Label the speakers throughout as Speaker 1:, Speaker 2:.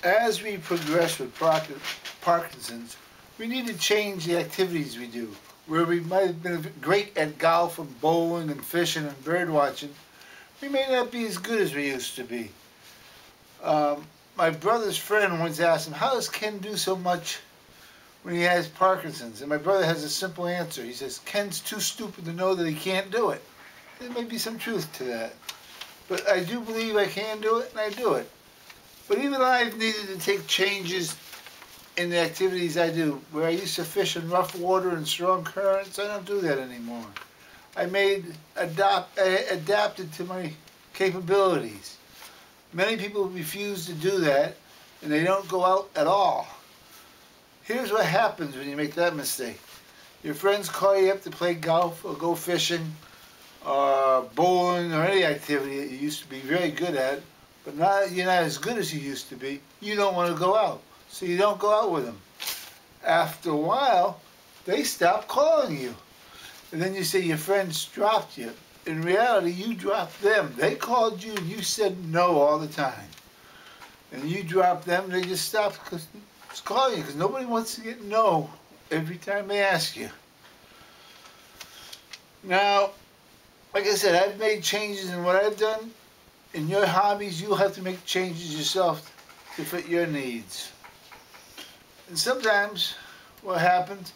Speaker 1: As we progress with Parkinson's, we need to change the activities we do. Where we might have been great at golf and bowling and fishing and bird watching, we may not be as good as we used to be. My brother's friend once asked him, how does Ken do so much when he has Parkinson's? And my brother has a simple answer. He says, Ken's too stupid to know that he can't do it. There may be some truth to that. But I do believe I can do it, and I do it. But even I've needed to take changes in the activities I do. Where I used to fish in rough water and strong currents, I don't do that anymore. I adapted to my capabilities. Many people refuse to do that, and they don't go out at all. Here's what happens when you make that mistake. Your friends call you up to play golf or go fishing or bowling or any activity that you used to be very good at, but now you're not as good as you used to be. You don't want to go out, so you don't go out with them. After a while, they stop calling you. And then you say your friends dropped you. In reality, you dropped them. They called you and you said no all the time. And you dropped them, they just stopped calling you because nobody wants to get no every time they ask you. Now, like I said, I've made changes in what I've done. In your hobbies, you'll have to make changes yourself to fit your needs. And sometimes what happens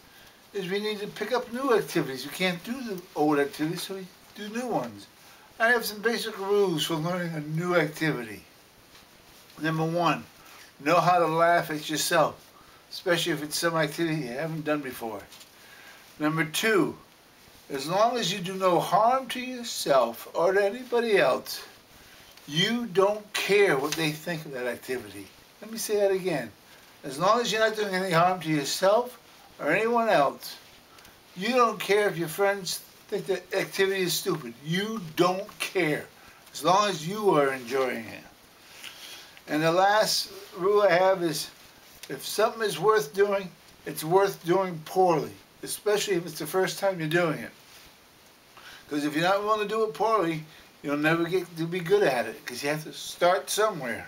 Speaker 1: is we need to pick up new activities. We can't do the old activities, so we do new ones. I have some basic rules for learning a new activity. Number one, know how to laugh at yourself, especially if it's some activity you haven't done before. Number two, as long as you do no harm to yourself or to anybody else, you don't care what they think of that activity. Let me say that again. As long as you're not doing any harm to yourself or anyone else, you don't care if your friends think the activity is stupid. You don't care, as long as you are enjoying it. And the last rule I have is, if something is worth doing, it's worth doing poorly, especially if it's the first time you're doing it. Because if you're not willing to do it poorly, you'll never get to be good at it, because you have to start somewhere.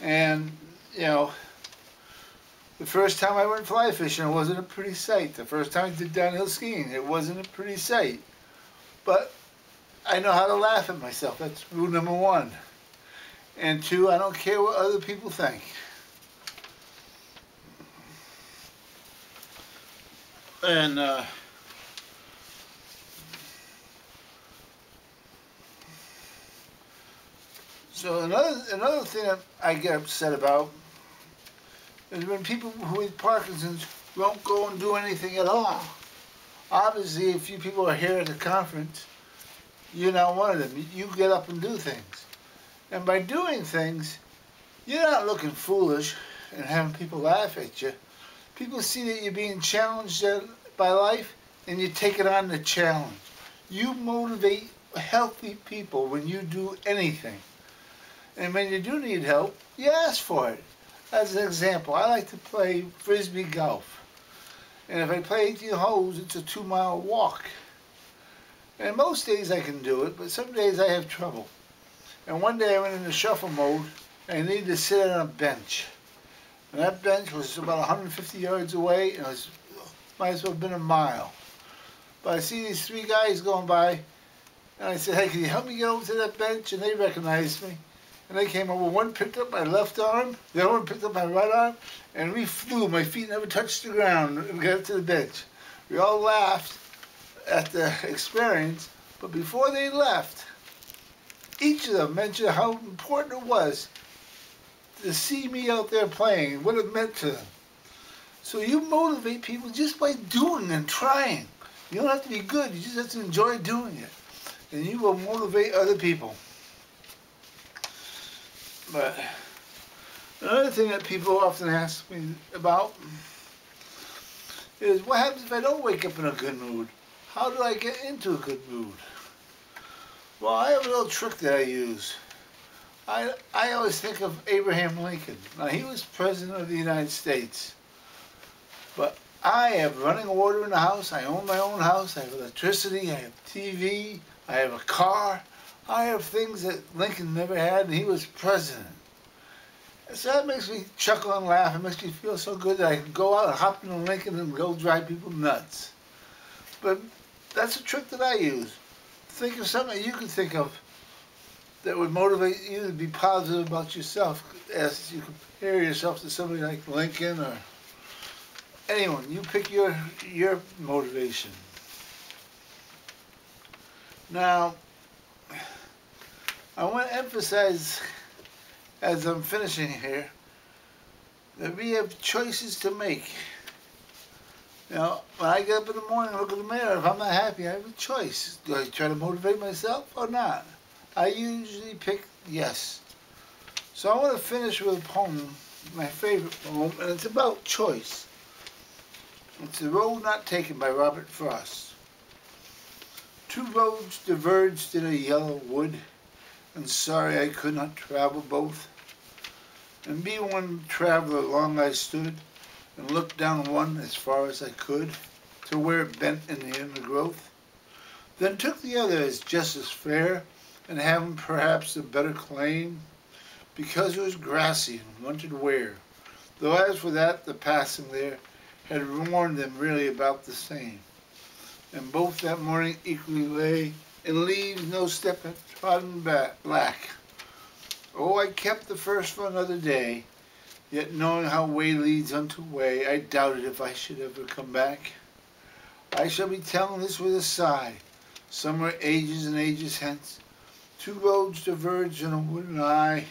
Speaker 1: And, you know, the first time I went fly fishing, it wasn't a pretty sight. The first time I did downhill skiing, it wasn't a pretty sight. But I know how to laugh at myself. That's rule number one. And two, I don't care what other people think. And so another thing that I get upset about is when people with Parkinson's won't go and do anything at all. Obviously, a few people are here at the conference. You're not one of them. You get up and do things. And by doing things, you're not looking foolish and having people laugh at you. People see that you're being challenged by life, and you take it on the challenge. You motivate healthy people when you do anything. And when you do need help, you ask for it. As an example, I like to play frisbee golf. And if I play 18 holes, it's a 2-mile walk. And most days I can do it, but some days I have trouble. And one day I went into shuffle mode, and I needed to sit on a bench. And that bench was about 150 yards away, and it might as well have been a mile. But I see these three guys going by, and I said, hey, can you help me get over to that bench? And they recognized me. And they came over. One picked up my left arm, the other one picked up my right arm, and we flew. My feet never touched the ground, and we got to the bench. We all laughed at the experience, but before they left, each of them mentioned how important it was to see me out there playing, what it meant to them. So you motivate people just by doing and trying. You don't have to be good, you just have to enjoy doing it. And you will motivate other people. But another thing that people often ask me about is, what happens if I don't wake up in a good mood? How do I get into a good mood? Well, I have a little trick that I use. I always think of Abraham Lincoln. Now, he was President of the United States. But I have running water in the house. I own my own house. I have electricity. I have TV. I have a car. I have things that Lincoln never had, and he was president. So that makes me chuckle and laugh. It makes me feel so good that I can go out and hop in a Lincoln and go drive people nuts. But that's a trick that I use. Think of something you could think of that would motivate you to be positive about yourself as you compare yourself to somebody like Lincoln or anyone. You pick your motivation. Now, I want to emphasize, as I'm finishing here, that we have choices to make. You know, when I get up in the morning and look in the mirror, if I'm not happy, I have a choice. Do I try to motivate myself or not? I usually pick yes. So I want to finish with a poem, my favorite poem, and it's about choice. It's The Road Not Taken by Robert Frost. Two roads diverged in a yellow wood, and sorry I could not travel both. And be one traveler long I stood, and looked down one as far as I could, to where it bent in the undergrowth. Then took the other as just as fair, and having perhaps a better claim, because it was grassy and wanted wear, though as for that the passing there had warned them really about the same. And both that morning equally lay, in leaves no step had trodden black. Oh, I kept the first for another day, yet knowing how way leads unto way, I doubted if I should ever come back. I shall be telling this with a sigh, somewhere ages and ages hence. Two roads diverged in a wood, and I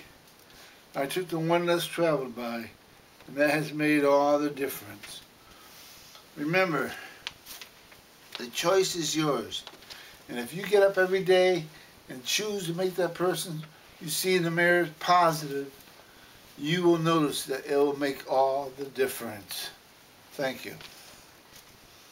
Speaker 1: took the one less traveled by, and that has made all the difference. Remember, the choice is yours, and if you get up every day and choose to make that person you see in the mirror positive, you will notice that it will make all the difference. Thank you.